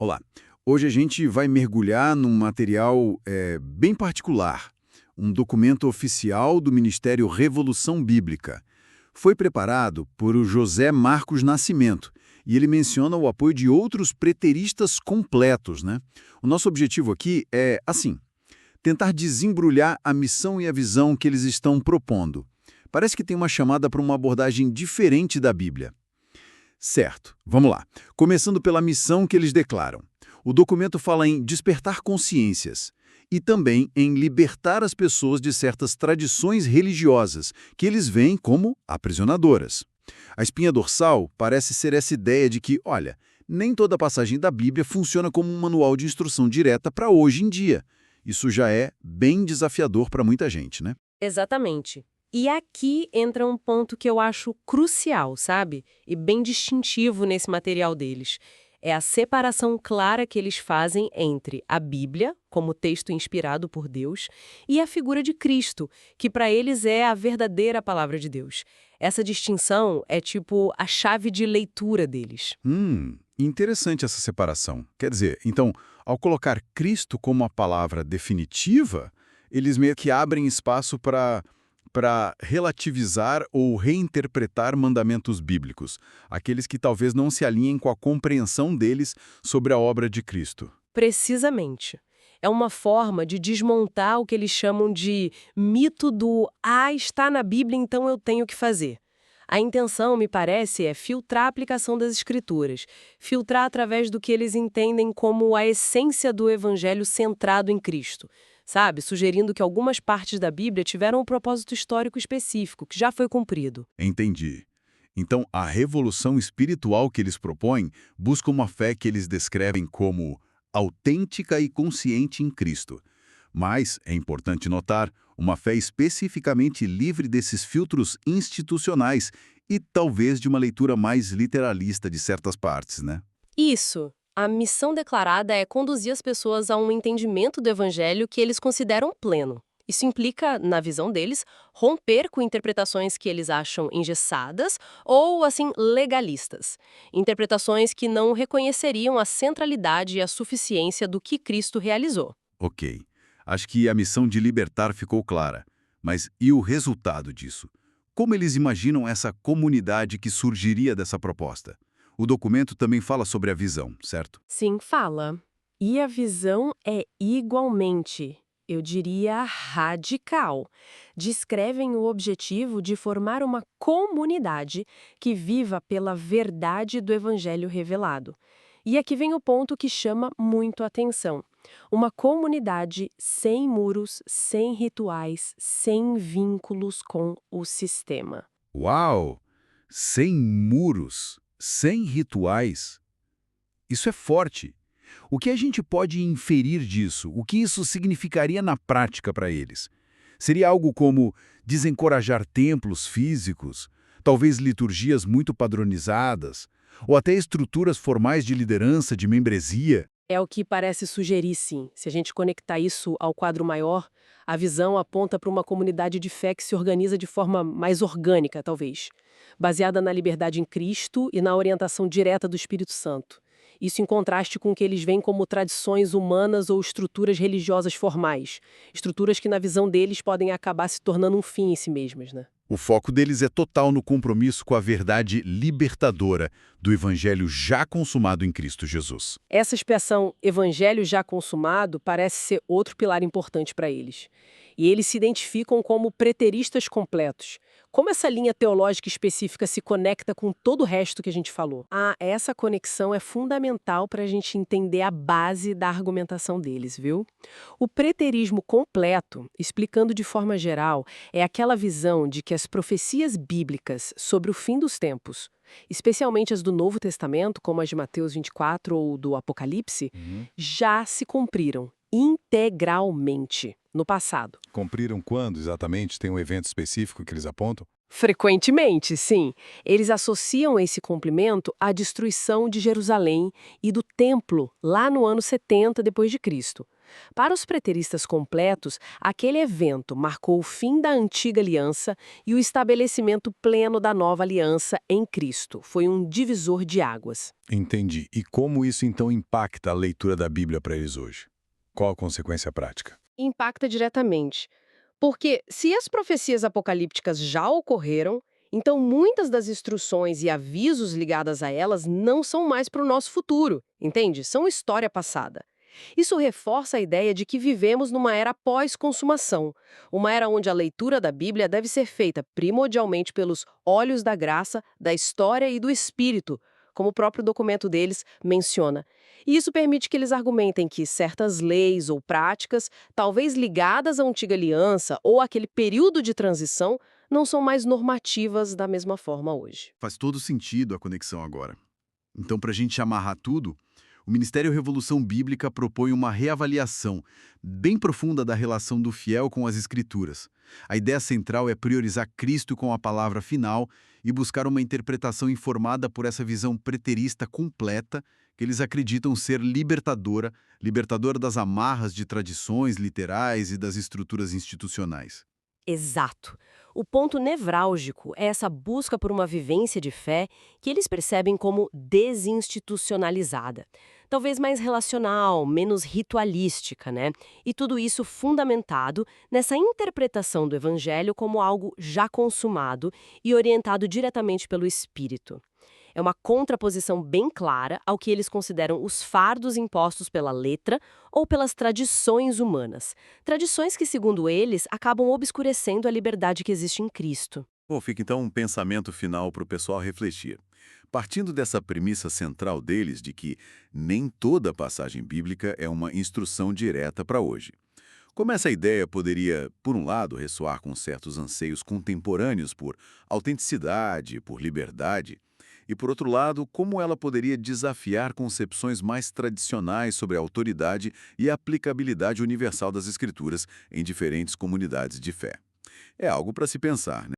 Olá, hoje a gente vai mergulhar num material bem particular, um documento oficial do Ministério Revolução Bíblica. Foi preparado por o José Marcos Nascimento e ele menciona o apoio de outros preteristas completos, né? O nosso objetivo aqui é, assim, tentar desembrulhar a missão e a visão que eles estão propondo. Parece que tem uma chamada para uma abordagem diferente da Bíblia. Certo, vamos lá. Começando pela missão que eles declaram. O documento fala em despertar consciências e também em libertar as pessoas de certas tradições religiosas que eles veem como aprisionadoras. A espinha dorsal parece ser essa ideia de que, olha, nem toda passagem da Bíblia funciona como um manual de instrução direta para hoje em dia. Isso já é bem desafiador para muita gente, né? Exatamente. E aqui entra um ponto que eu acho crucial, sabe? E bem distintivo nesse material deles. É a separação clara que eles fazem entre a Bíblia, como texto inspirado por Deus, e a figura de Cristo, que para eles é a verdadeira palavra de Deus. Essa distinção é tipo a chave de leitura deles. Interessante essa separação. Quer dizer, então, ao colocar Cristo como a palavra definitiva, eles meio que abrem espaço para relativizar ou reinterpretar mandamentos bíblicos, aqueles que talvez não se alinhem com a compreensão deles sobre a obra de Cristo. Precisamente. É uma forma de desmontar o que eles chamam de mito do está na Bíblia, então eu tenho que fazer. A intenção, me parece, é filtrar a aplicação das Escrituras, filtrar através do que eles entendem como a essência do Evangelho centrado em Cristo, sabe? Sugerindo que algumas partes da Bíblia tiveram um propósito histórico específico, que já foi cumprido. Entendi. Então, a revolução espiritual que eles propõem busca uma fé que eles descrevem como autêntica e consciente em Cristo. Mas, é importante notar, uma fé especificamente livre desses filtros institucionais e talvez de uma leitura mais literalista de certas partes, né? Isso. A missão declarada é conduzir as pessoas a um entendimento do Evangelho que eles consideram pleno. Isso implica, na visão deles, romper com interpretações que eles acham engessadas ou, assim, legalistas. Interpretações que não reconheceriam a centralidade e a suficiência do que Cristo realizou. Ok. Acho que a missão de libertar ficou clara. Mas e o resultado disso? Como eles imaginam essa comunidade que surgiria dessa proposta? O documento também fala sobre a visão, certo? Sim, fala. E a visão é igualmente, eu diria, radical. Descrevem o objetivo de formar uma comunidade que viva pela verdade do Evangelho revelado. E aqui vem o ponto que chama muito a atenção. Uma comunidade sem muros, sem rituais, sem vínculos com o sistema. Uau! Sem muros, sem rituais. Isso é forte. O que a gente pode inferir disso? O que isso significaria na prática para eles? Seria algo como desencorajar templos físicos, talvez liturgias muito padronizadas, ou até estruturas formais de liderança, de membresia? É o que parece sugerir, sim. Se a gente conectar isso ao quadro maior, a visão aponta para uma comunidade de fé que se organiza de forma mais orgânica, talvez, baseada na liberdade em Cristo e na orientação direta do Espírito Santo. Isso em contraste com o que eles veem como tradições humanas ou estruturas religiosas formais, estruturas que, na visão deles, podem acabar se tornando um fim em si mesmas, né? O foco deles é total no compromisso com a verdade libertadora do evangelho já consumado em Cristo Jesus. Essa expressão evangelho já consumado parece ser outro pilar importante para eles. E eles se identificam como preteristas completos. Como essa linha teológica específica se conecta com todo o resto que a gente falou? Essa conexão é fundamental para a gente entender a base da argumentação deles, viu? O preterismo completo, explicando de forma geral, é aquela visão de que as profecias bíblicas sobre o fim dos tempos, especialmente as do Novo Testamento, como as de Mateus 24 ou do Apocalipse, já se cumpriram integralmente no passado. Cumpriram quando exatamente? Tem um evento específico que eles apontam? Frequentemente, sim. Eles associam esse complemento à destruição de Jerusalém e do templo lá no ano 70 depois de Cristo. Para os preteristas completos, aquele evento marcou o fim da antiga aliança e o estabelecimento pleno da nova aliança em Cristo. Foi um divisor de águas. Entendi. E como isso então impacta a leitura da Bíblia para eles hoje? Qual a consequência prática? Impacta diretamente. Porque se as profecias apocalípticas já ocorreram, então muitas das instruções e avisos ligadas a elas não são mais para o nosso futuro, entende? São história passada. Isso reforça a ideia de que vivemos numa era pós-consumação, uma era onde a leitura da Bíblia deve ser feita primordialmente pelos olhos da graça, da história e do espírito, como o próprio documento deles menciona. E isso permite que eles argumentem que certas leis ou práticas, talvez ligadas à antiga aliança ou àquele período de transição, não são mais normativas da mesma forma hoje. Faz todo sentido a conexão agora. Então, para a gente amarrar tudo, o Ministério Revolução Bíblica propõe uma reavaliação bem profunda da relação do fiel com as Escrituras. A ideia central é priorizar Cristo com a palavra final e buscar uma interpretação informada por essa visão preterista completa que eles acreditam ser libertadora das amarras de tradições literais e das estruturas institucionais. Exato. O ponto nevrálgico é essa busca por uma vivência de fé que eles percebem como desinstitucionalizada. Talvez mais relacional, menos ritualística, né? E tudo isso fundamentado nessa interpretação do evangelho como algo já consumado e orientado diretamente pelo Espírito. É uma contraposição bem clara ao que eles consideram os fardos impostos pela letra ou pelas tradições humanas. Tradições que, segundo eles, acabam obscurecendo a liberdade que existe em Cristo. Bom, fica então um pensamento final para o pessoal refletir. Partindo dessa premissa central deles de que nem toda passagem bíblica é uma instrução direta para hoje. Como essa ideia poderia, por um lado, ressoar com certos anseios contemporâneos por autenticidade, por liberdade, e, por outro lado, como ela poderia desafiar concepções mais tradicionais sobre a autoridade e a aplicabilidade universal das Escrituras em diferentes comunidades de fé. É algo para se pensar, né?